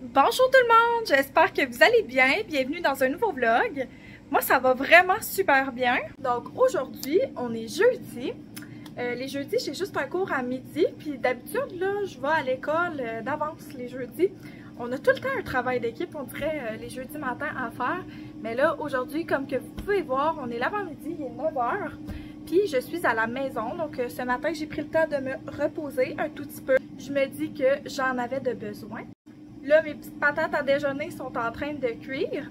Bonjour tout le monde, j'espère que vous allez bien. Bienvenue dans un nouveau vlog. Moi, ça va vraiment super bien. Donc aujourd'hui, on est jeudi. Les jeudis, j'ai juste un cours à midi. Puis d'habitude, là, je vais à l'école d'avance les jeudis. On a tout le temps un travail d'équipe, on dirait les jeudis matins à faire. Mais là, aujourd'hui, comme que vous pouvez voir, on est l'avant-midi, il est 9 h. Puis je suis à la maison. Donc ce matin, j'ai pris le temps de me reposer un tout petit peu. Je me dis que j'en avais de besoin. Là, mes petites patates à déjeuner sont en train de cuire.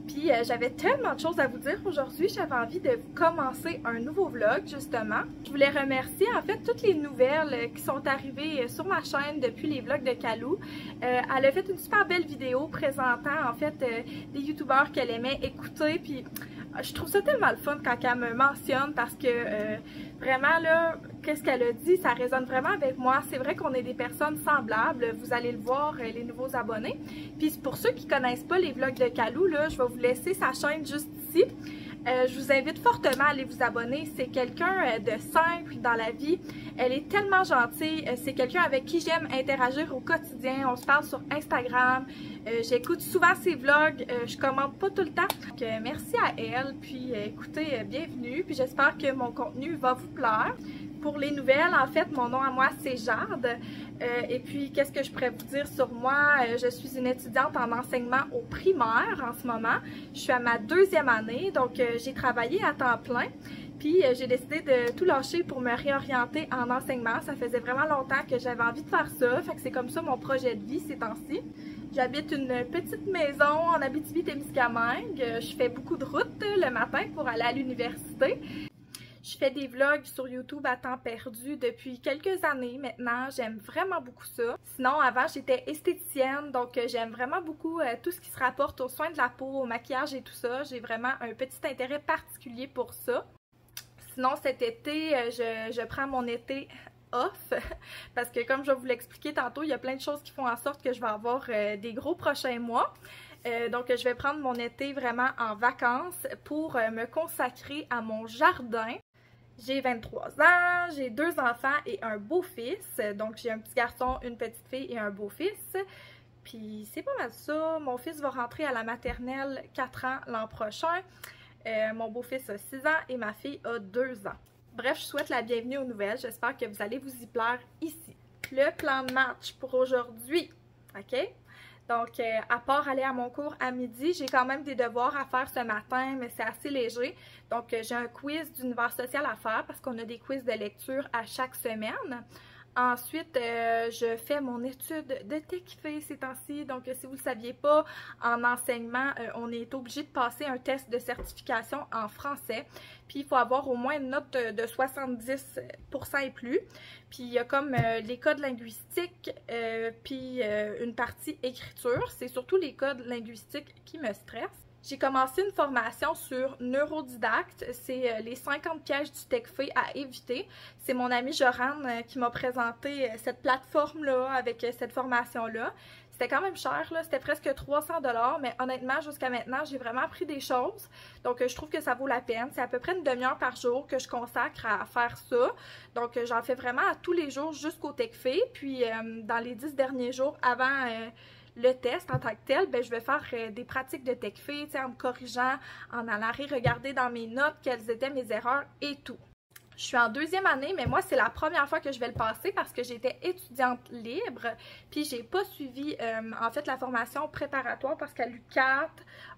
Puis j'avais tellement de choses à vous dire aujourd'hui, j'avais envie de commencer un nouveau vlog justement. Je voulais remercier en fait toutes les nouvelles qui sont arrivées sur ma chaîne depuis les vlogs de Kalou. Elle a fait une super belle vidéo présentant en fait des youtubeurs qu'elle aimait écouter. Puis je trouve ça tellement le fun quand elle me mentionne parce que vraiment là, qu'est-ce qu'elle a dit, ça résonne vraiment avec moi. C'est vrai qu'on est des personnes semblables, vous allez le voir, les nouveaux abonnés. Puis pour ceux qui connaissent pas les vlogs de Kalou, là, je vais vous laisser sa chaîne juste ici. Je vous invite fortement à aller vous abonner. C'est quelqu'un de simple dans la vie. Elle est tellement gentille. C'est quelqu'un avec qui j'aime interagir au quotidien. On se parle sur Instagram. J'écoute souvent ses vlogs. Je commente pas tout le temps. Donc, merci à elle. Puis écoutez, bienvenue. Puis j'espère que mon contenu va vous plaire. Pour les nouvelles, en fait, mon nom à moi, c'est Jade. Et puis, qu'est-ce que je pourrais vous dire sur moi? Je suis une étudiante en enseignement au primaire en ce moment. Je suis à ma 2e année, donc j'ai travaillé à temps plein. Puis, j'ai décidé de tout lâcher pour me réorienter en enseignement. Ça faisait vraiment longtemps que j'avais envie de faire ça. Fait que c'est comme ça mon projet de vie ces temps-ci. J'habite une petite maison en Abitibi-Témiscamingue. Je fais beaucoup de routes le matin pour aller à l'université. Je fais des vlogs sur YouTube à temps perdu depuis quelques années maintenant. J'aime vraiment beaucoup ça. Sinon, avant, j'étais esthéticienne, donc j'aime vraiment beaucoup tout ce qui se rapporte aux soins de la peau, au maquillage et tout ça. J'ai vraiment un petit intérêt particulier pour ça. Sinon, cet été, je prends mon été off parce que comme je vais vous l'expliquer tantôt, il y a plein de choses qui font en sorte que je vais avoir des gros prochains mois. Donc, je vais prendre mon été vraiment en vacances pour me consacrer à mon jardin. J'ai 23 ans, j'ai 2 enfants et un beau-fils. Donc, j'ai un petit garçon, une petite fille et un beau-fils. Puis, c'est pas mal ça. Mon fils va rentrer à la maternelle 4 ans l'an prochain. Mon beau-fils a 6 ans et ma fille a 2 ans. Bref, je souhaite la bienvenue aux nouvelles. J'espère que vous allez vous y plaire ici. Le plan de match pour aujourd'hui, OK? Donc, à part aller à mon cours à midi, j'ai quand même des devoirs à faire ce matin, mais c'est assez léger. Donc, j'ai un quiz d'univers social à faire parce qu'on a des quiz de lecture à chaque semaine. Ensuite, je fais mon étude de TechFé ces temps-ci. Donc, si vous ne le saviez pas, en enseignement, on est obligé de passer un test de certification en français. Puis, il faut avoir au moins une note de 70% et plus. Puis, il y a comme les codes linguistiques, puis une partie écriture. C'est surtout les codes linguistiques qui me stressent. J'ai commencé une formation sur Neurodidacte, c'est les 50 pièges du TechFé à éviter. C'est mon amie Jorane qui m'a présenté cette plateforme-là avec cette formation-là. C'était quand même cher, là, c'était presque 300 $, mais honnêtement, jusqu'à maintenant, j'ai vraiment appris des choses. Donc, je trouve que ça vaut la peine. C'est à peu près une demi-heure par jour que je consacre à faire ça. Donc, j'en fais vraiment à tous les jours jusqu'au TechFé. Puis, dans les 10 derniers jours avant le test en tant que tel, ben, je vais faire des pratiques de TechFé, en me corrigeant, en allant regarder dans mes notes quelles étaient mes erreurs et tout. Je suis en 2e année, mais moi, c'est la première fois que je vais le passer parce que j'étais étudiante libre, puis j'ai pas suivi, en fait, la formation préparatoire parce qu'à l'UQAT,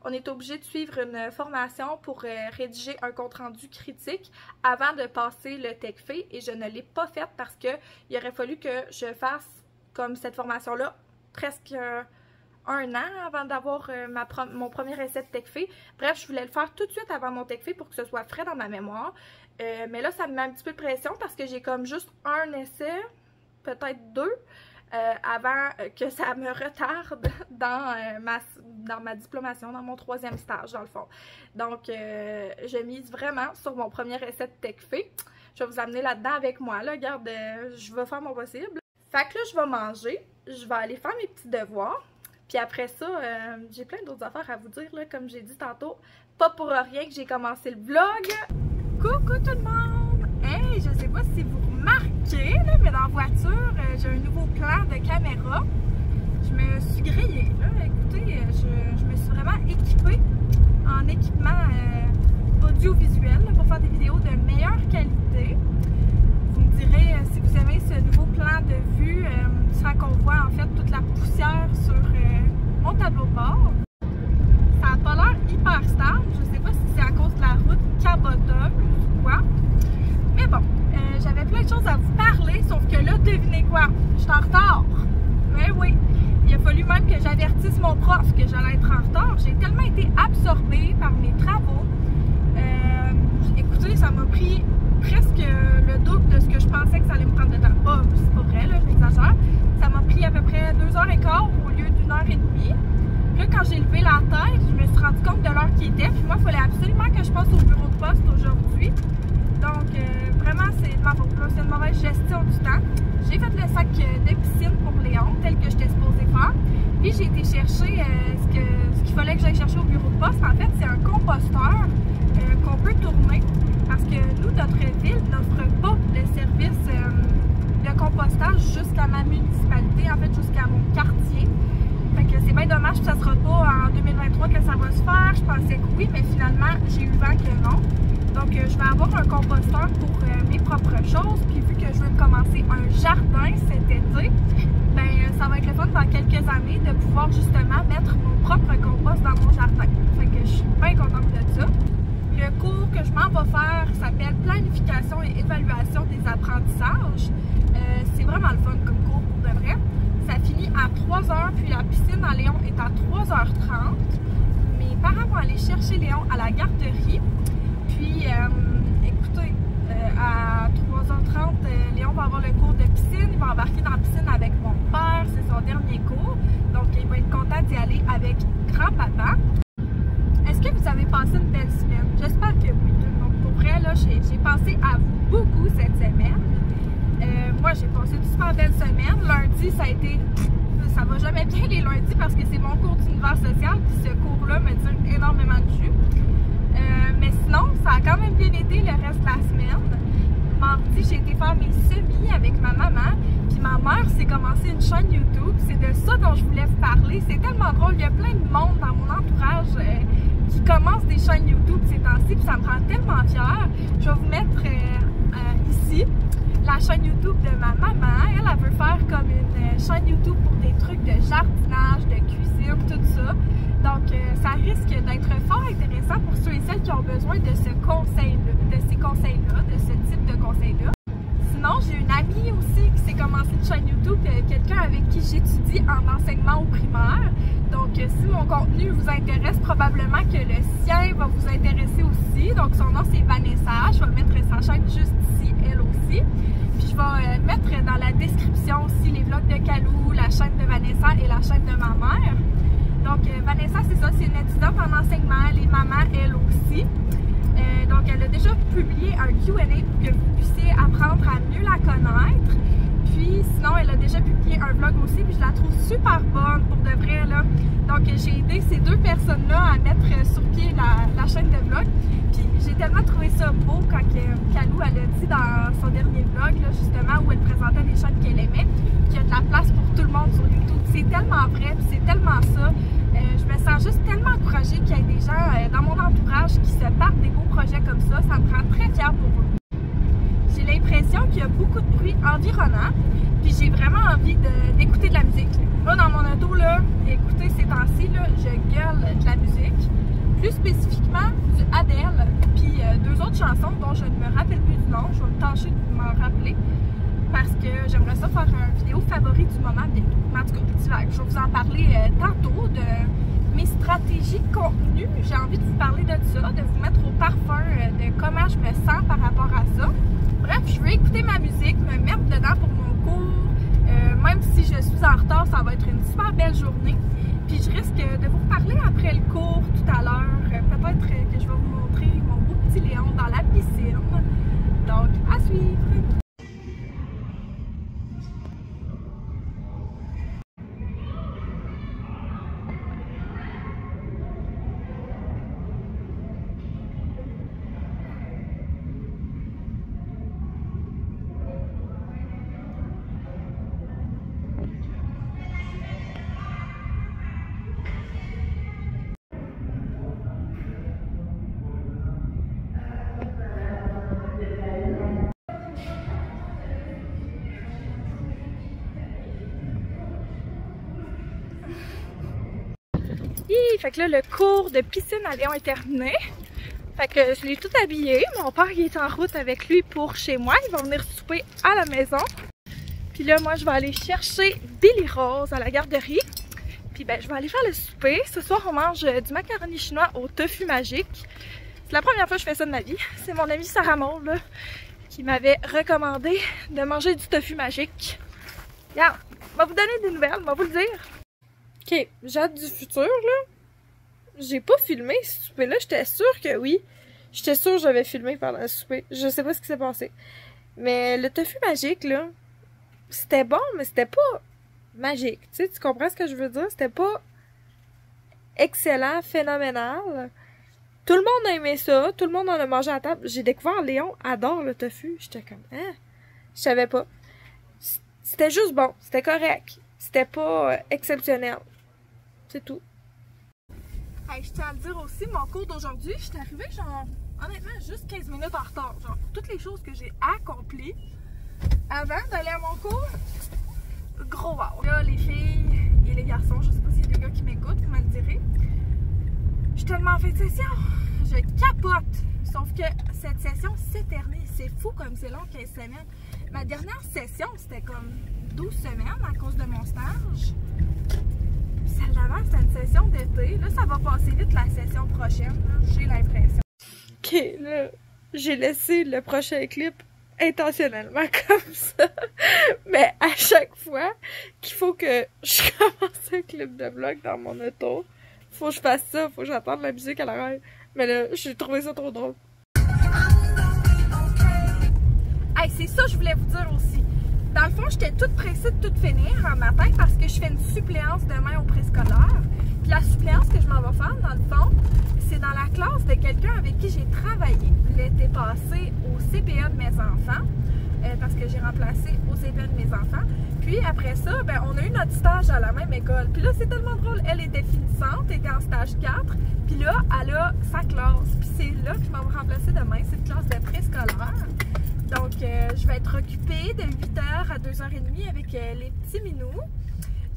on est obligé de suivre une formation pour rédiger un compte-rendu critique avant de passer le TechFé et je ne l'ai pas faite parce que il aurait fallu que je fasse comme cette formation-là presque un an avant d'avoir mon premier essai de TechFé. Bref, je voulais le faire tout de suite avant mon TechFé pour que ce soit frais dans ma mémoire. Mais là, ça me met un petit peu de pression parce que j'ai comme juste un essai, peut-être 2, avant que ça me retarde dans ma diplomation, dans mon 3e stage, dans le fond. Donc, je mise vraiment sur mon premier essai de TechFé. Je vais vous amener là-dedans avec moi. Là, regarde, je vais faire mon possible. Fait que là, je vais manger. Je vais aller faire mes petits devoirs. Puis après ça, j'ai plein d'autres affaires à vous dire, là, comme j'ai dit tantôt. Pas pour rien que j'ai commencé le vlog. Coucou tout le monde! Hey, je sais pas si vous remarquez, là, mais dans la voiture, j'ai un nouveau plan de caméra. Je me suis grillée, là. équipée en équipement audiovisuel pour faire des vidéos de meilleure qualité. Vous me direz si vous aimez ce nouveau plan de vue sans qu'on voit en fait toute la poussière sur mon tableau de bord. Ça n'a pas l'air hyper stable, je ne sais pas si c'est à cause de la route caboteuse ou quoi. Mais bon, j'avais plein de choses à vous parler, sauf que là, devinez quoi? Je suis en retard. Mais oui, il a fallu même que j'avertisse mon prof que j'allais être en retard. J'ai tellement été absorbée par mes travaux. Écoutez, ça m'a pris presque le double de ce que je pensais que ça allait me prendre de temps. Oh, c'est pas vrai, là, j'exagère. Ça m'a pris à peu près 2h15 au lieu d'1h30. Puis là, quand j'ai levé la tête, je me suis rendu compte de l'heure qui était. Puis moi, il fallait absolument que je passe au bureau de poste aujourd'hui. Donc, vraiment, c'est de ma faute. C'est une mauvaise gestion du temps. J'ai fait le sac de piscine pour Léon, tel que j'étais supposée faire. Puis j'ai été chercher ce qu'il fallait que j'aille chercher au bureau de poste. En fait, c'est un composteur qu'on peut tourner. Parce que nous, notre ville n'offre pas le service de compostage jusqu'à ma municipalité, en fait, jusqu'à mon quartier. Fait que c'est bien dommage que ça ne sera pas en 2023 que ça va se faire. Je pensais que oui, mais finalement, j'ai eu vent que non. Donc, je vais avoir un composteur pour mes propres choses. Puis, vu que je veux commencer un jardin cet été, ben ça va être le fun dans quelques années de pouvoir justement mettre mon propre compost dans mon jardin. Fait que je suis bien contente de ça. Le cours que je m'en vais faire s'appelle Planification et évaluation des apprentissages. C'est vraiment le fun comme cours pour de vrai. Ça finit à 3h, puis la piscine à Léon est à 3h30. Mes parents vont aller chercher Léon à la garderie. Puis, écoutez, à 3h30, Léon va avoir le cours de piscine. Il va embarquer dans la piscine avec mon père. C'est son dernier cours. Donc, il va être content d'y aller avec grand-papa. Est-ce que vous avez passé une belle semaine? J'espère que oui, tout le monde. Pour vrai, là, j'ai pensé à vous beaucoup cette semaine. Moi, j'ai passé une super belle semaine. Lundi, ça a été... Ça va jamais bien les lundis parce que c'est mon cours d'univers social. Puis ce cours-là me tire énormément de jus. Mais sinon, ça a quand même bien été le reste de la semaine. Mardi, j'ai été faire mes semis avec ma maman. Puis ma mère s'est commencé une chaîne YouTube. C'est de ça dont je voulais vous parler. C'est tellement drôle. Il y a plein de monde dans mon entourage qui commence des chaînes YouTube ces temps-ci. Puis ça me rend tellement fière. Je vais vous mettre ici la chaîne YouTube de ma maman. Elle veut faire comme une chaîne YouTube pour des trucs de jardinage, de cuisine, tout ça. Donc, ça risque d'être fort intéressant pour ceux et celles qui ont besoin de ce conseil-là, de ces conseils-là, de ce type de conseils-là. Sinon, j'ai une amie aussi qui s'est commencé une chaîne YouTube, quelqu'un avec qui j'étudie en enseignement au primaire. Donc, si mon contenu vous intéresse, probablement que le sien va vous intéresser aussi. Donc, son nom, c'est Vanessa. Je vais mettre sa chaîne juste ici, elle aussi. Puis, je vais mettre dans la description aussi les vlogs de Calou, la chaîne de Vanessa et la chaîne de ma mère. Donc, Vanessa, c'est ça, c'est une étudiante en enseignement, elle est maman, elle aussi. Donc, elle a déjà publié un Q&A pour que vous puissiez apprendre à mieux la connaître. Puis, sinon, elle a déjà publié un vlog aussi, puis je la trouve super bonne, pour de vrai, là. Donc, j'ai aidé ces deux personnes-là à mettre sur pied la chaîne de vlog. Puis, j'ai tellement trouvé ça beau quand Calou, elle a dit dans son dernier vlog, là, justement, où elle présentait des chaînes qu'elle aimait, qu'il y a de la place pour tout le monde sur YouTube. C'est tellement vrai, puis c'est tellement ça. Je me sens juste tellement encouragée qu'il y ait des gens dans mon entourage qui se partent des beaux projets comme ça. Ça me rend très fière pour eux. J'ai l'impression qu'il y a beaucoup de bruit environnant, puis j'ai vraiment envie d'écouter de la musique. Là, dans mon auto, là, écoutez, ces temps-ci, je gueule de la musique. Plus spécifiquement du Adele, puis deux autres chansons dont je ne me rappelle plus du nom. Je vais me tâcher de m'en rappeler parce que j'aimerais ça faire une vidéo favori du moment bientôt. Mais en tout cas, je vais vous en parler tantôt de mes stratégies de contenu. J'ai envie de vous parler de ça, de vous mettre au parfum de comment je me sens par rapport à ça. Bref, je veux écouter ma musique, me mettre dedans pour mon cours. Même si je suis en retard, ça va être une super belle journée. Puis je risque de vous reparler après le cours tout à l'heure. Peut-être que je vais vous montrer mon beau petit Léon dans la piscine. Donc, à suivre! Fait que là, le cours de piscine à Léon est terminé. Fait que je l'ai tout habillé. Mon père, il est en route avec lui pour chez moi. Il va venir souper à la maison. Puis là, moi, je vais aller chercher Billy Rose à la garderie. Puis ben, je vais aller faire le souper. Ce soir, on mange du macaroni chinois au tofu magique. C'est la première fois que je fais ça de ma vie. C'est mon amie Sarah Maud, là, qui m'avait recommandé de manger du tofu magique. Regarde, je vais vous donner des nouvelles, je vais vous le dire. Ok, Jade du futur, là. J'ai pas filmé ce souper-là, j'étais sûre que oui. J'étais sûre que j'avais filmé pendant le souper. Je sais pas ce qui s'est passé. Mais le tofu magique, là, c'était bon, mais c'était pas magique. Tu sais, tu comprends ce que je veux dire? C'était pas excellent, phénoménal. Tout le monde a aimé ça, tout le monde en a mangé à table. J'ai découvert Léon adore le tofu. J'étais comme, hein? Je savais pas. C'était juste bon, c'était correct. C'était pas exceptionnel. C'est tout. Hey, je tiens à le dire aussi, mon cours d'aujourd'hui, je suis arrivée genre, honnêtement, juste 15 minutes en retard. Genre, toutes les choses que j'ai accomplies avant d'aller à mon cours, gros wow. Là, les filles et les garçons, je sais pas s'il y a des gars qui m'écoutent, vous me le direz. Je suis tellement en fin de session, je capote. Sauf que cette session s'éternise. C'est fou comme c'est long, 15 semaines. Ma dernière session, c'était comme 12 semaines à cause de mon stage. Celle d'avant, c'était une session d'été. Là, ça va passer vite la session prochaine, j'ai l'impression. Ok, là, j'ai laissé le prochain clip intentionnellement comme ça. Mais à chaque fois qu'il faut que je commence un clip de vlog dans mon auto, faut que je fasse ça, faut que j'entende la musique à l'oreille. Mais là, j'ai trouvé ça trop drôle. Hey, c'est ça que je voulais vous dire aussi. Dans le fond, j'étais toute pressée de tout finir en matin parce que je fais une suppléance demain au préscolaire. Puis la suppléance que je m'en vais faire, dans le fond, c'est dans la classe de quelqu'un avec qui j'ai travaillé l'été passé au CPA de mes enfants, parce que j'ai remplacé au CPA de mes enfants. Puis après ça, ben, on a eu notre stage à la même école. Puis là, c'est tellement drôle. Elle était finissante, était en stage 4. Puis là, elle a sa classe. Puis c'est là que je m'en vais remplacer demain. C'est une classe de préscolaire. Donc, je vais être occupée de 8h à 2h30 avec les petits minous.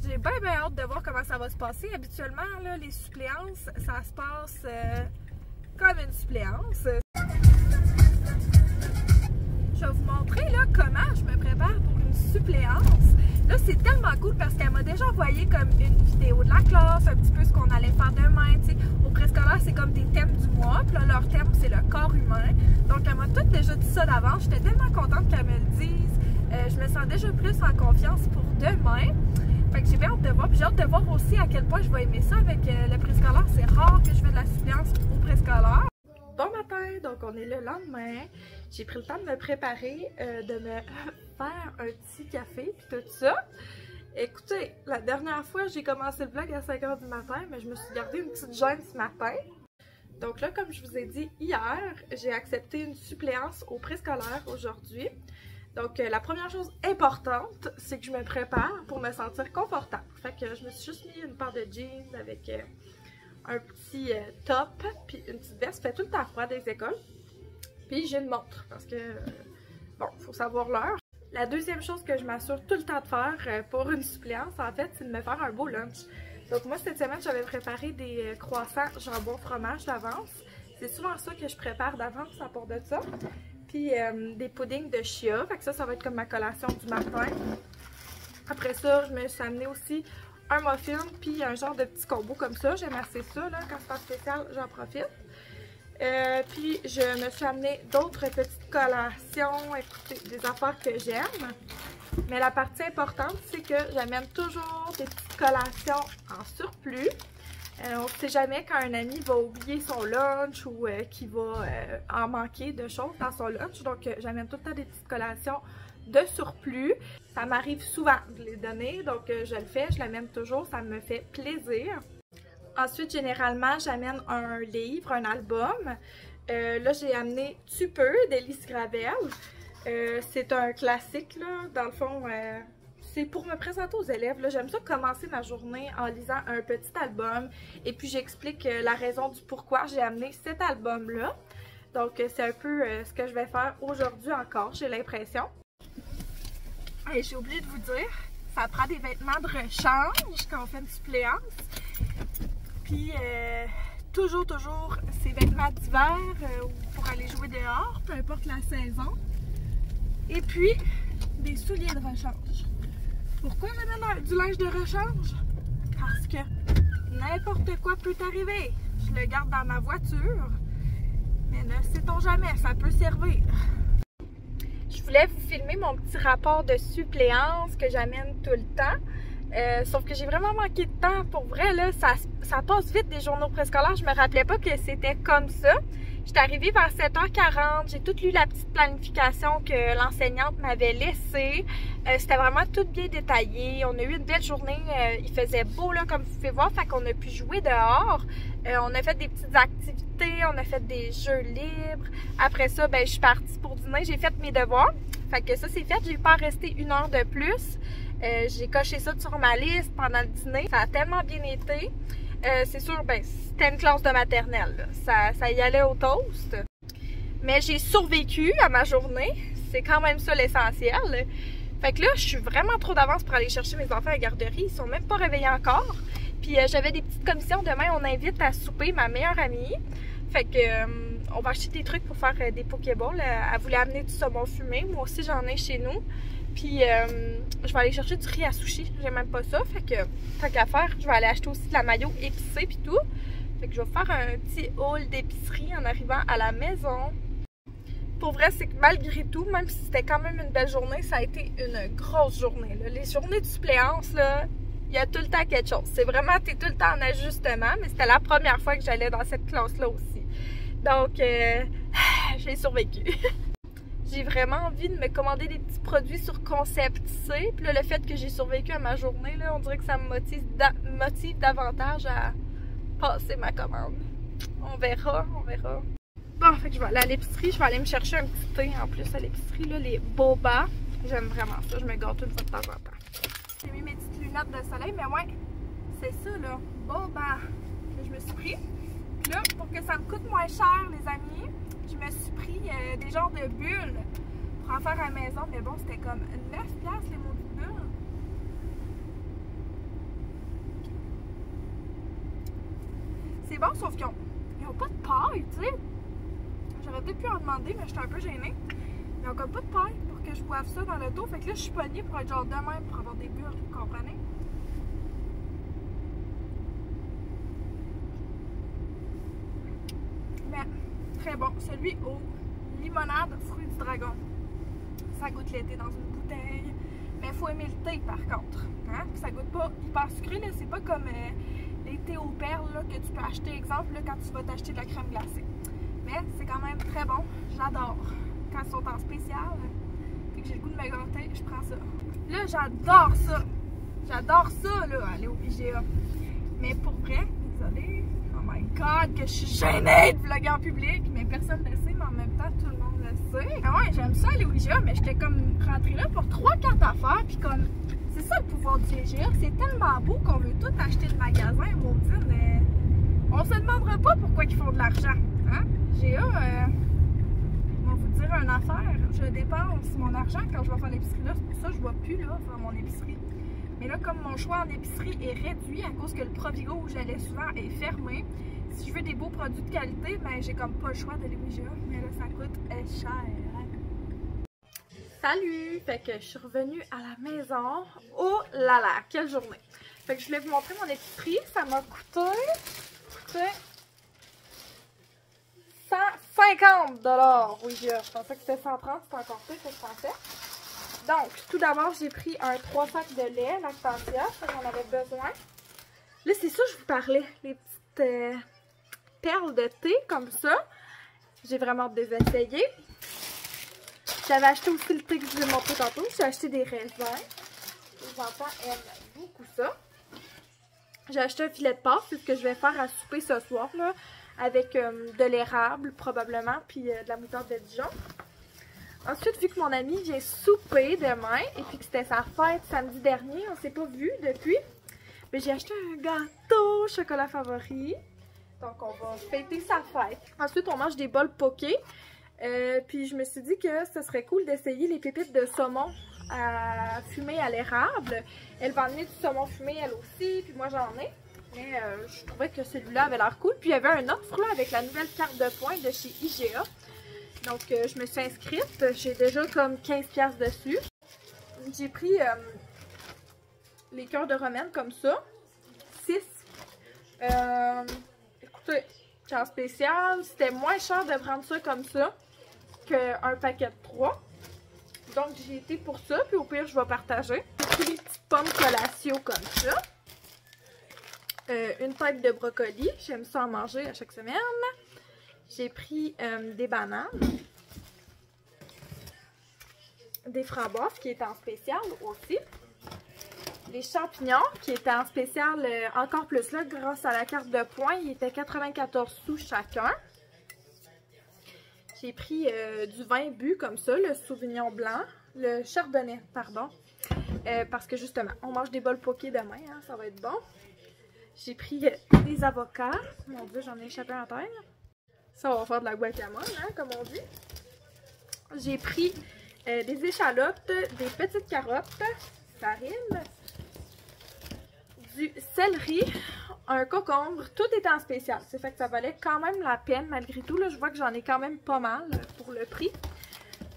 J'ai bien hâte de voir comment ça va se passer. Habituellement, là, les suppléances, ça se passe comme une suppléance. Je vais vous montrer là, comment je me prépare pour une suppléance. Là, c'est tellement cool parce qu'elle m'a déjà envoyé comme une vidéo de la classe, un petit peu ce qu'on allait faire demain. T'sais. Au préscolaire, c'est comme des thèmes du mois. Puis là, leur thème, c'est le corps humain. Donc, elle m'a tout déjà dit ça d'avance. J'étais tellement contente qu'elle me le dise. Je me sens déjà plus en confiance pour demain. Fait que j'ai bien hâte de voir. Puis j'ai hâte de voir aussi à quel point je vais aimer ça avec le préscolaire. C'est rare que je fais de la suppléance au préscolaire. Bon matin, donc on est le lendemain. J'ai pris le temps de me préparer, de me faire un petit café puis tout ça. Écoutez, la dernière fois j'ai commencé le vlog à 5h du matin, mais je me suis gardée une petite gêne ce matin. Donc là, comme je vous ai dit hier, j'ai accepté une suppléance au préscolaire aujourd'hui. Donc la première chose importante, c'est que je me prépare pour me sentir confortable. Fait que je me suis juste mis une paire de jeans avec un petit top puis une petite veste. Fait tout le temps froid des écoles. Puis j'ai une montre parce que, bon, il faut savoir l'heure. La deuxième chose que je m'assure tout le temps de faire pour une suppléance, en fait, c'est de me faire un beau lunch. Donc moi, cette semaine, j'avais préparé des croissants jambon fromage d'avance. C'est souvent ça que je prépare d'avance à part de ça. Puis des puddings de chia. Fait que ça va être comme ma collation du matin. Après ça, je me suis amenée aussi un muffin puis un genre de petit combo comme ça. J'aime assez ça, là. Quand c'est pas spécial, j'en profite. Puis je me suis amené d'autres petites collations, écoutez, des affaires que j'aime. Mais la partie importante, c'est que j'amène toujours des petites collations en surplus. On ne sait jamais quand un ami va oublier son lunch ou qu'il va en manquer de choses dans son lunch. Donc j'amène tout le temps des petites collations de surplus. Ça m'arrive souvent de les donner, donc je le fais, je l'amène toujours, ça me fait plaisir. Ensuite, généralement, j'amène un livre, un album. Là, j'ai amené Tu peux d'Élise Gravel. C'est un classique, là. Dans le fond, c'est pour me présenter aux élèves. J'aime ça commencer ma journée en lisant un petit album. Et puis, j'explique la raison du pourquoi j'ai amené cet album-là. Donc, c'est un peu ce que je vais faire aujourd'hui encore, j'ai l'impression. Et j'ai oublié de vous dire, ça prend des vêtements de rechange quand on fait une suppléance. Puis toujours ses vêtements d'hiver pour aller jouer dehors, peu importe la saison. Et puis des souliers de rechange. Pourquoi j'amène du linge de rechange? Parce que n'importe quoi peut arriver. Je le garde dans ma voiture, mais ne sait-on jamais, ça peut servir. Je voulais vous filmer mon petit rapport de suppléance que j'amène tout le temps. Sauf que j'ai vraiment manqué de temps. Pour vrai, là, ça passe vite des journaux préscolaires. Je me rappelais pas que c'était comme ça. J'étais arrivée vers 7h40. J'ai tout lu la petite planification que l'enseignante m'avait laissée. C'était vraiment tout bien détaillé. On a eu une belle journée. Il faisait beau, là, comme vous pouvez voir. Fait qu'on a pu jouer dehors. On a fait des petites activités. On a fait des jeux libres. Après ça, ben, je suis partie pour dîner. J'ai fait mes devoirs. Fait que ça, c'est fait. J'ai pas resté 1 heure de plus. J'ai coché ça sur ma liste pendant le dîner. Ça a tellement bien été. C'est sûr, ben, c'était une classe de maternelle. Ça y allait au toast. Mais j'ai survécu à ma journée. C'est quand même ça l'essentiel. Fait que là, je suis vraiment trop d'avance pour aller chercher mes enfants à la garderie. Ils sont même pas réveillés encore. Puis j'avais des petites commissions. Demain, on invite à souper ma meilleure amie. Fait que on va acheter des trucs pour faire des pokéballs. Elle voulait amener du saumon fumé. Moi aussi, j'en ai chez nous. Puis je vais aller chercher du riz à sushi. J'aime même pas ça. Fait que tant qu'à faire, je vais aller acheter aussi de la mayo épicée puis tout. Fait que je vais faire un petit haul d'épicerie en arrivant à la maison. Pour vrai, c'est que malgré tout, même si c'était quand même une belle journée, ça a été une grosse journée, là. Les journées de suppléance, là, il y a tout le temps quelque chose. C'est vraiment, t'es tout le temps en ajustement, mais c'était la première fois que j'allais dans cette classe-là aussi. Donc, j'ai survécu. J'ai vraiment envie de me commander des petits produits sur Concept C. Puis là, le fait que j'ai survécu à ma journée, là, on dirait que ça me motive davantage à passer ma commande. On verra, on verra. Bon, fait que je vais aller à l'épicerie. Je vais aller me chercher un petit thé en plus à l'épicerie, là, les boba. J'aime vraiment ça. Je me gâte une fois de temps en temps. J'ai mis mes petites lunettes de soleil, mais ouais, c'est ça, là. Boba. Que je me suis pris. Puis là, pour que ça me coûte moins cher, les amis, je me suis pris des genres de bulles pour en faire à la maison. Mais bon, c'était comme 9$ les maudites bulles. C'est bon, sauf qu'ils n'ont pas de paille, tu sais. J'aurais peut-être pu en demander, mais j'étais un peu gênée. Ils n'ont comme pas de paille pour que je boive ça dans l'auto. Fait que là, je suis pognée pour être genre de même pour avoir des bulles, vous comprenez? Mais très bon. Celui au limonade fruit du dragon. Ça goûte l'été dans une bouteille. Mais il faut aimer le thé par contre. Hein? Puis ça goûte pas hyper sucré. C'est pas comme les thés aux perles là, que tu peux acheter, exemple, là, quand tu vas t'acheter de la crème glacée. Mais c'est quand même très bon. J'adore. Quand ils sont en spécial, fait que j'ai le goût de me gâter, je prends ça. Là, j'adore ça. J'adore ça, là, aller au IGA. Mais pour vrai, désolée. Oh my god, que je suis gênée de vlogger en public. Mais personne ne le sait, mais en même temps, tout le monde le sait. Ah ouais, j'aime ça aller au IGA, mais j'étais comme rentrée là pour 3-4 affaires. Puis comme, c'est ça le pouvoir du IGA. C'est tellement beau qu'on veut tout acheter le magasin, maudit, mais on se demandera pas pourquoi ils font de l'argent. Hein? IGA, on va vous dire une affaire. Je dépense mon argent quand je vais faire l'épicerie là. C'est pour ça que je ne vais plus là faire mon épicerie. Mais là, comme mon choix en épicerie est réduit à cause que le Provigo où j'allais souvent est fermé, si je veux des beaux produits de qualité, ben j'ai comme pas le choix d'aller au IGA. Mais là, ça coûte cher. Salut! Fait que je suis revenue à la maison. Oh là là, quelle journée! Fait que je voulais vous montrer mon épicerie. Ça m'a coûté 150$ au IGA. Je pensais que c'était 130$, c'était encore plus que je pensais. Donc, tout d'abord, j'ai pris un 3 sacs de lait Lactantia, j'en avais besoin. Là, c'est ça que je vous parlais, les petites perles de thé comme ça. J'ai vraiment hâte de les essayer. J'avais acheté aussi le thé que je vous ai montré tantôt. J'ai acheté des raisins. Les enfants aiment beaucoup ça. J'ai acheté un filet de pâte, c'est ce que je vais faire à souper ce soir, là, avec de l'érable probablement, puis de la moutarde de Dijon. Ensuite, vu que mon ami vient souper demain, et puis que c'était sa fête samedi dernier, on s'est pas vu depuis, mais j'ai acheté un gâteau chocolat favori. Donc, on va fêter sa fête. Ensuite, on mange des bols poké. Puis, je me suis dit que ce serait cool d'essayer les pépites de saumon à fumer à l'érable. Elle va emmener du saumon fumé, elle aussi, puis moi, j'en ai. Mais je trouvais que celui-là avait l'air cool. Puis il y avait un autre là avec la nouvelle carte de points de chez IGA. Donc je me suis inscrite. J'ai déjà comme 15$ dessus. J'ai pris les cœurs de romaine comme ça. 6. Écoutez, c'est en spécial. C'était moins cher de prendre ça comme ça qu'un paquet de 3. Donc j'ai été pour ça. Puis au pire, je vais partager. J'ai pris des petites pommes Colatio comme ça. Une tête de brocoli. J'aime ça en manger à chaque semaine. J'ai pris des bananes. Des framboises qui étaient en spécial aussi. Des champignons qui étaient en spécial encore plus là grâce à la carte de points. Il était 94 sous chacun. J'ai pris du vin bu comme ça, le Sauvignon blanc. Le Chardonnay, pardon. Parce que justement, on mange des bols poké demain, hein, ça va être bon. J'ai pris des avocats. Mon Dieu, j'en ai échappé en terre. Ça, on va faire de la guacamole, hein, comme on dit. J'ai pris des échalotes, des petites carottes, ça rime, du céleri, un concombre. Tout était en spécial. C'est fait que ça valait quand même la peine malgré tout. Là, je vois que j'en ai quand même pas mal pour le prix.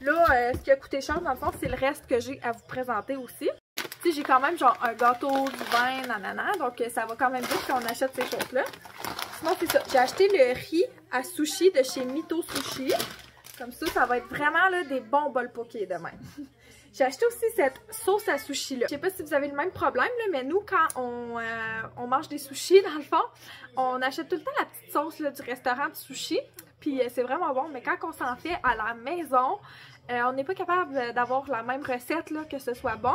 Là, ce qui a coûté cher, dans le fond, c'est le reste que j'ai à vous présenter aussi. Tu sais, j'ai quand même genre un gâteau, du vin, nanana, donc ça va quand même vite quand on achète ces choses-là. Sinon, c'est ça. J'ai acheté le riz à sushi de chez Mito Sushi. Comme ça, ça va être vraiment là, des bons bols poké demain. J'ai acheté aussi cette sauce à sushi-là. Je sais pas si vous avez le même problème, là, mais nous, quand on mange des sushis, dans le fond, on achète tout le temps la petite sauce là, du restaurant de sushi. Puis c'est vraiment bon, mais quand on s'en fait à la maison, on n'est pas capable d'avoir la même recette, là, que ce soit bon.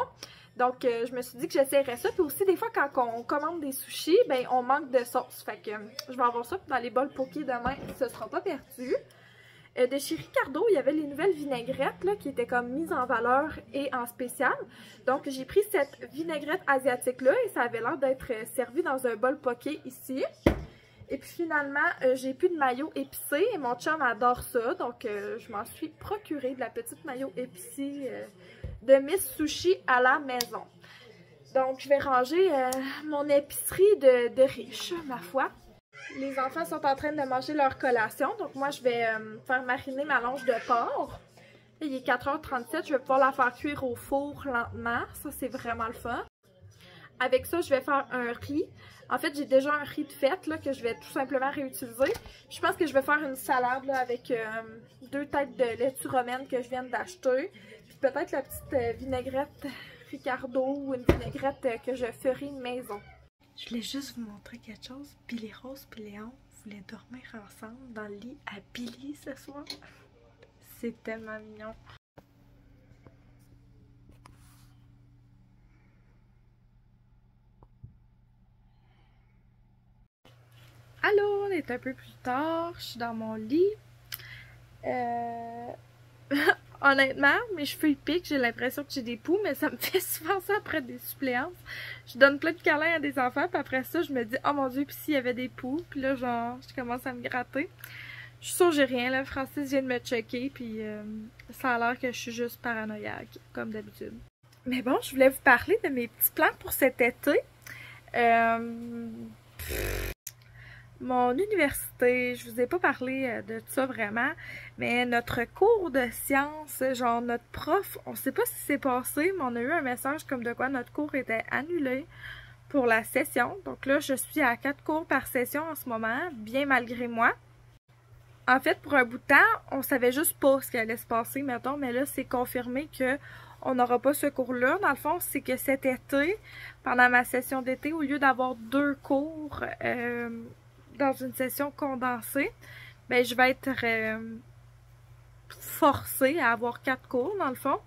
Donc, je me suis dit que j'essaierais ça. Puis aussi, des fois, quand on commande des sushis, ben on manque de sauce. Fait que je vais avoir ça dans les bols poké demain. Ce sera pas perdu. De chez Ricardo, il y avait les nouvelles vinaigrettes là, qui étaient comme mises en valeur et en spécial. Donc, j'ai pris cette vinaigrette asiatique-là et ça avait l'air d'être servi dans un bol poké ici. Et puis finalement, j'ai plus de mayo épicé et mon chum adore ça. Donc, je m'en suis procuré de la petite mayo épicée de Miss Sushi à la maison. Donc, je vais ranger mon épicerie de riche, ma foi. Les enfants sont en train de manger leur collation. Donc, moi, je vais faire mariner ma longe de porc. Il est 4h37. Je vais pouvoir la faire cuire au four lentement. Ça, c'est vraiment le fun. Avec ça, je vais faire un riz. En fait, j'ai déjà un riz de fête là, que je vais tout simplement réutiliser. Je pense que je vais faire une salade là, avec 2 têtes de laitue romaine que je viens d'acheter. Puis peut-être la petite vinaigrette Ricardo ou une vinaigrette que je ferai maison. Je voulais juste vous montrer quelque chose. Billy Rose et Léon voulaient dormir ensemble dans le lit à Billy ce soir. C'est tellement mignon. Allô, on est un peu plus tard. Je suis dans mon lit. Honnêtement, mes cheveux ils piquent, j'ai l'impression que j'ai des poux, mais ça me fait souvent ça après des suppléances. Je donne plein de câlins à des enfants, puis après ça, je me dis, oh mon Dieu, puis s'il y avait des poux, puis là, genre, je commence à me gratter. Je suis sûre que j'ai rien, là. Francis vient de me checker, puis ça a l'air que je suis juste paranoïaque, comme d'habitude. Mais bon, je voulais vous parler de mes petits plans pour cet été. Mon université, je vous ai pas parlé de ça vraiment, mais notre cours de sciences, genre notre prof, on sait pas ce qui s'est passé, mais on a eu un message comme de quoi notre cours était annulé pour la session. Donc là, je suis à 4 cours par session en ce moment, bien malgré moi. En fait, pour un bout de temps, on savait juste pas ce qui allait se passer, mettons, mais là, c'est confirmé que on n'aura pas ce cours-là. Dans le fond, c'est que cet été, pendant ma session d'été, au lieu d'avoir 2 cours dans une session condensée, ben je vais être forcée à avoir 4 cours, dans le fond.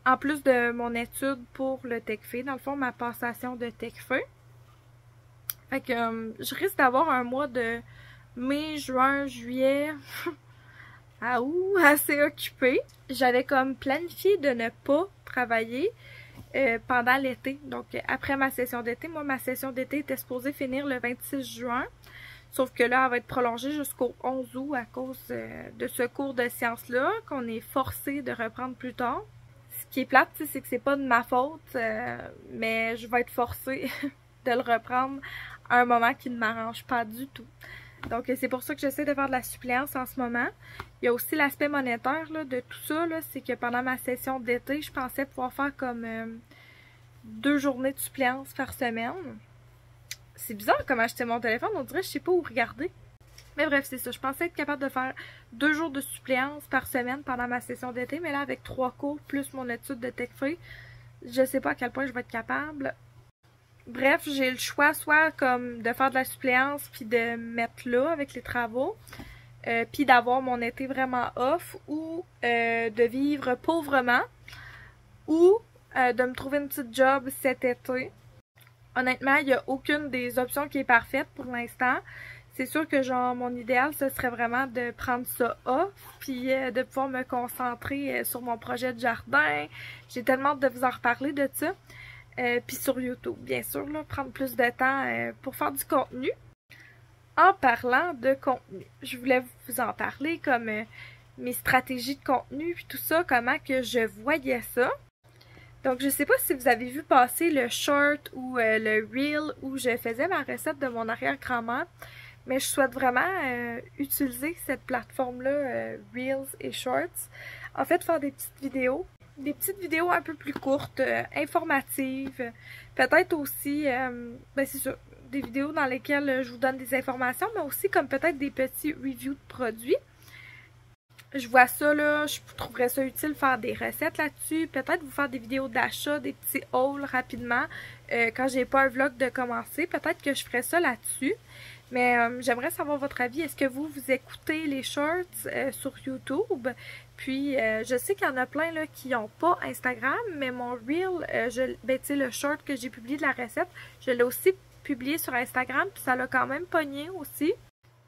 En plus de mon étude pour le TECFE, dans le fond, ma passation de TECFE. Fait que je risque d'avoir un mois de mai, juin, juillet, à août, assez occupé. J'avais comme planifié de ne pas travailler pendant l'été. Donc, après ma session d'été, moi, ma session d'été était supposée finir le 26 juin. Sauf que là, elle va être prolongée jusqu'au 11 août à cause de ce cours de sciences-là, qu'on est forcé de reprendre plus tard. Ce qui est plate, c'est que c'est pas de ma faute, mais je vais être forcée de le reprendre à un moment qui ne m'arrange pas du tout. Donc c'est pour ça que j'essaie de faire de la suppléance en ce moment. Il y a aussi l'aspect monétaire là, de tout ça, c'est que pendant ma session d'été, je pensais pouvoir faire comme 2 journées de suppléance par semaine. C'est bizarre comment acheter mon téléphone, on dirait que je sais pas où regarder. Mais bref, c'est ça. Je pensais être capable de faire 2 jours de suppléance par semaine pendant ma session d'été, mais là, avec 3 cours plus mon étude de TechFree, je sais pas à quel point je vais être capable. Bref, j'ai le choix soit comme de faire de la suppléance puis de me mettre là avec les travaux, puis d'avoir mon été vraiment off, ou de vivre pauvrement, ou de me trouver une petite job cet été. Honnêtement, il n'y a aucune des options qui est parfaite pour l'instant. C'est sûr que genre mon idéal, ce serait vraiment de prendre ça off, puis de pouvoir me concentrer sur mon projet de jardin. J'ai tellement hâte de vous en reparler de ça. Puis sur YouTube, bien sûr, là, prendre plus de temps pour faire du contenu. En parlant de contenu, je voulais vous en parler comme mes stratégies de contenu, puis tout ça, comment que je voyais ça. Donc, je sais pas si vous avez vu passer le short ou le reel où je faisais ma recette de mon arrière-grand-mère. Mais je souhaite vraiment utiliser cette plateforme-là, Reels et Shorts. En fait, faire des petites vidéos un peu plus courtes, informatives. Peut-être aussi, ben c'est ça, des vidéos dans lesquelles je vous donne des informations, mais aussi comme peut-être des petits reviews de produits. Je vois ça là, je trouverais ça utile faire des recettes là-dessus, peut-être vous faire des vidéos d'achat, des petits hauls rapidement, quand j'ai pas un vlog de commencer, peut-être que je ferais ça là-dessus. Mais j'aimerais savoir votre avis. Est-ce que vous écoutez les shorts sur YouTube? Puis, je sais qu'il y en a plein là, qui n'ont pas Instagram, mais mon reel, ben, tu sais, le short que j'ai publié de la recette, je l'ai aussi publié sur Instagram, puis ça l'a quand même pogné aussi.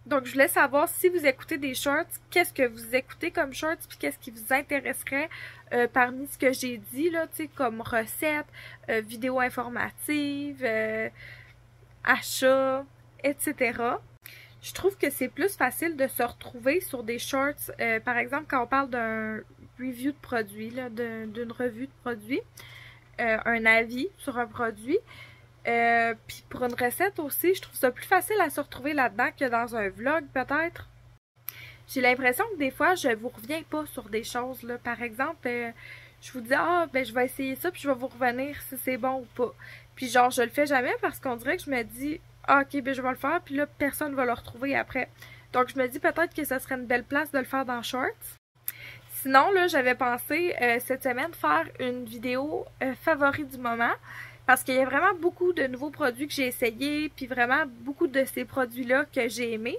Donc, je voulais savoir si vous écoutez des shorts, qu'est-ce que vous écoutez comme shorts, puis qu'est-ce qui vous intéresserait parmi ce que j'ai dit, là, tu sais, comme recettes, vidéos informatives, achats, etc. Je trouve que c'est plus facile de se retrouver sur des shorts, par exemple quand on parle d'un review de produit, d'une revue de produit, un avis sur un produit. Puis pour une recette aussi, je trouve ça plus facile à se retrouver là-dedans que dans un vlog peut-être. J'ai l'impression que des fois, je vous reviens pas sur des choses, là. Par exemple, je vous dis, ben je vais essayer ça, puis je vais vous revenir si c'est bon ou pas. Puis genre, je le fais jamais parce qu'on dirait que je me dis, ok, ben je vais le faire, puis là, personne va le retrouver après. Donc, je me dis peut-être que ça serait une belle place de le faire dans Shorts. Sinon, là, j'avais pensé cette semaine faire une vidéo favori du moment, parce qu'il y a vraiment beaucoup de nouveaux produits que j'ai essayés, puis vraiment beaucoup de ces produits-là que j'ai aimés.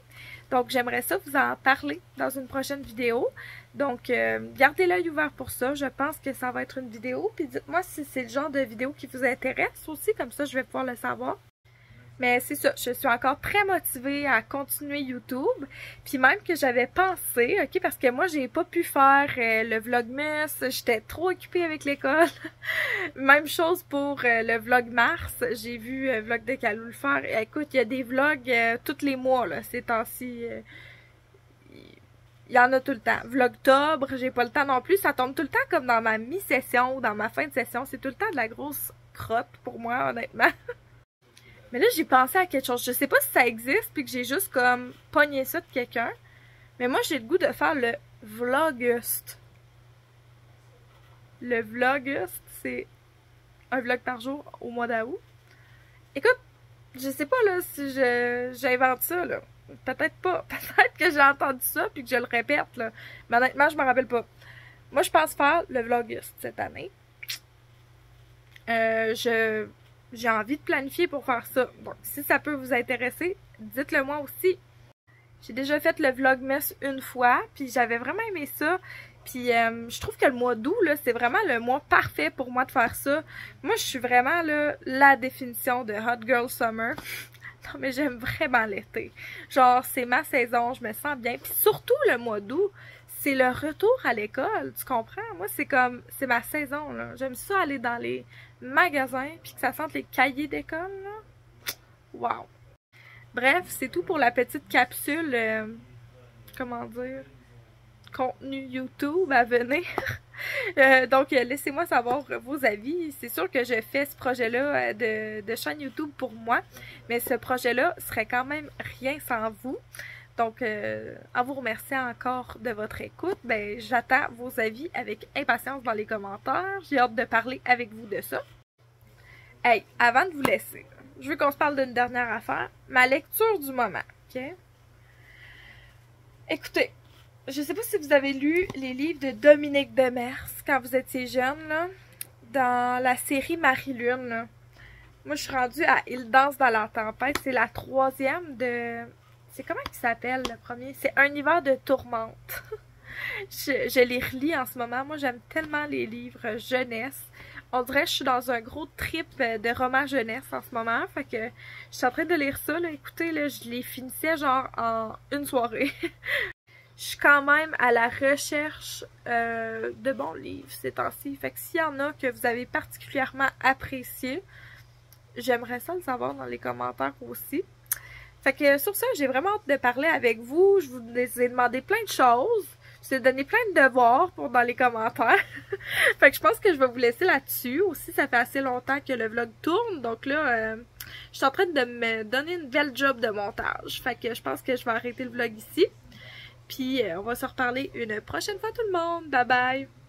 Donc, j'aimerais ça vous en parler dans une prochaine vidéo. Donc, gardez l'œil ouvert pour ça. Je pense que ça va être une vidéo. Puis dites-moi si c'est le genre de vidéo qui vous intéresse aussi. Comme ça, je vais pouvoir le savoir. Mais c'est ça, je suis encore très motivée à continuer YouTube. Puis même que j'avais pensé, ok, parce que moi, j'ai pas pu faire le Vlogmas. J'étais trop occupée avec l'école. Même chose pour le Vlogmars. J'ai vu Vlog de Calou le faire. Et, écoute, il y a des vlogs tous les mois, là, ces temps-ci. Il y en a tout le temps. Vlogtobre, j'ai pas le temps non plus. Ça tombe tout le temps comme dans ma mi-session ou dans ma fin de session. C'est tout le temps de la grosse crotte pour moi, honnêtement. Mais là, j'ai pensé à quelque chose. Je sais pas si ça existe, puis que j'ai juste comme pogné ça de quelqu'un. Mais moi, j'ai le goût de faire le Vlogust. Le Vlogust, c'est un vlog par jour au mois d'août. Écoute, je sais pas là si j'invente ça, là. Peut-être pas. Peut-être que j'ai entendu ça, puis que je le répète, là. Mais honnêtement, je me rappelle pas. Moi, je pense faire le Vlogust cette année. J'ai envie de planifier pour faire ça. Donc, si ça peut vous intéresser, dites-le moi aussi. J'ai déjà fait le Vlogmas une fois, puis j'avais vraiment aimé ça. Puis je trouve que le mois d'août, là, c'est vraiment le mois parfait pour moi de faire ça. Moi, je suis vraiment là, la définition de Hot Girl Summer. Non, mais j'aime vraiment l'été. Genre, c'est ma saison, je me sens bien. Puis surtout le mois d'août, c'est le retour à l'école, tu comprends? Moi, c'est comme, c'est ma saison, là. J'aime ça aller dans les magasins, puis que ça sente les cahiers d'école, là. Wow! Bref, c'est tout pour la petite capsule, comment dire, contenu YouTube à venir. Donc, laissez-moi savoir vos avis. C'est sûr que je fais ce projet-là de chaîne YouTube pour moi, mais ce projet-là serait quand même rien sans vous. Donc, en vous remerciant encore de votre écoute, ben, j'attends vos avis avec impatience dans les commentaires. J'ai hâte de parler avec vous de ça. Hey, avant de vous laisser, je veux qu'on se parle d'une dernière affaire. Ma lecture du moment, ok? Écoutez, je sais pas si vous avez lu les livres de Dominique Demers quand vous étiez jeune, là, dans la série Marie-Lune, là. Moi, je suis rendue à Il danse dans la tempête. C'est la 3e de... C'est comment il s'appelle, le premier? C'est Un hiver de tourmente. je les relis en ce moment. Moi, j'aime tellement les livres jeunesse. On dirait que je suis dans un gros trip de romans jeunesse en ce moment. Fait que je suis en train de lire ça, là. Écoutez, là, je les finissais genre en une soirée. Je suis quand même à la recherche de bons livres ces temps-ci. Fait que s'il y en a que vous avez particulièrement apprécié, j'aimerais ça le savoir dans les commentaires aussi. Fait que sur ça, j'ai vraiment hâte de parler avec vous. Je vous ai demandé plein de choses. Je vous ai donné plein de devoirs pour dans les commentaires. Fait que je pense que je vais vous laisser là-dessus. Aussi, ça fait assez longtemps que le vlog tourne. Donc là, je suis en train de me donner une belle job de montage. Fait que je pense que je vais arrêter le vlog ici. Puis on va se reparler une prochaine fois tout le monde. Bye bye!